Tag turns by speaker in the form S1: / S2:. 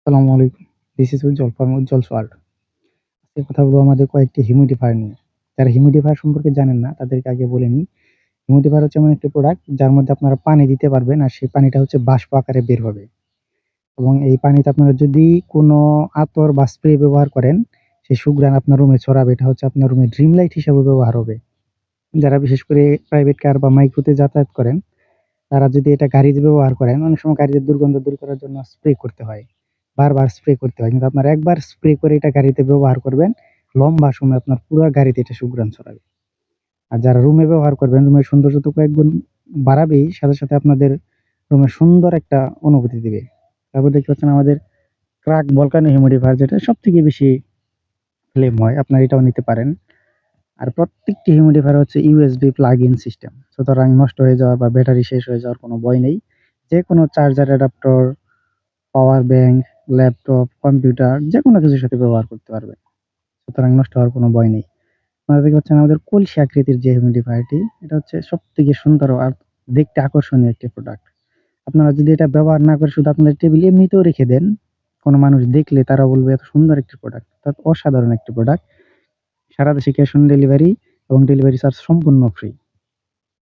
S1: আসসালামু আলাইকুম। This is Ujjwal from Ujjwal's world. আজকে কথা বলবো আমাদের কয়েকটি হিউমিডিফায়ার নিয়ে। যারা হিউমিডিফায়ার সম্পর্কে জানেন না তাদেরকে আগে বলে নিই। হিউমিডিফায়ার হচ্ছে এমন একটি প্রোডাক্ট যার মধ্যে আপনারা পানি দিতে পারবেন আর সেই পানিটা হচ্ছে বাষ্প আকারে বের হবে। এবং এই পানিতে আপনারা যদি কোনো আতর বা স্প্রে ব্যবহার করেন, সেই সুঘ্রাণ আপনার রুমে ছড়াবে। এটা হচ্ছে আপনার রুমে ড্রিম লাইট হিসেবে ব্যবহার হবে। যারা বিশেষ করে প্রাইভেট কার বা মাইক্রোতে যাতায়াত করেন, তারা যদি এটা গাড়িতে ব্যবহার করেন, অনেক সময় গাড়িতে দুর্গন্ধ দূর করার জন্য স্প্রে করতে হয়। বারবার স্প্রে করতে হয়। কিন্তু আপনারা একবার স্প্রে করে এটা গাড়িতে ব্যবহার করবেন, লম্বা সময় আপনার পুরা গাড়িতে এটা সুঘ্রাণ ছড়াবে। আর যারা রুমে ব্যবহার করবেন, রুমের সৌন্দর্য তো কয়েক গুণ বাড়াবেই, সাথে, সাথে আপনাদের রুমে সুন্দর একটা অনুভূতি দিবে। তারপর দেখতে পাচ্ছেন আমাদের ক্রাক ভলকানো হিউমিডিফায়ার যেটা সবথেকে বেশি ফ্লেম হয়। আপনারা এটাও নিতে পারেন। আর প্রত্যেকটি হিউমিডিফায়ার হচ্ছে ইউএসবি প্লাগ ইন সিস্টেম। সুতরাং নষ্ট হয়ে যাওয়া বা ব্যাটারি শেষ হয়ে যাওয়ার কোনো ভয় নেই। যেকোনো charger adaptor, power bank, laptop, computer যেকোনো কিছুর সাথে ব্যবহার করতে পারবেন। সুতরাং নষ্ট হওয়ার কোনো ভয় নেই। আপনারা দেখতে পাচ্ছেন আমাদের কলসি আকৃতির যে হিউমিডিফায়ারটি, এটা হচ্ছে সবথেকে সুন্দর আর দেখতে আকর্ষণীয় একটি প্রোডাক্ট। আপনারা যদি এটা ব্যবহার না করে শুধু আপনাদের টেবিলে এমনিতেও রেখে দেন, কোনো মানুষ দেখলে তারা বলবে এত সুন্দর একটি প্রোডাক্ট। অসাধারণ একটি প্রোডাক্ট। সারা দেশে ক্যাশ অন ডেলিভারি এবং ডেলিভারি চার্জ সম্পূর্ণ ফ্রি।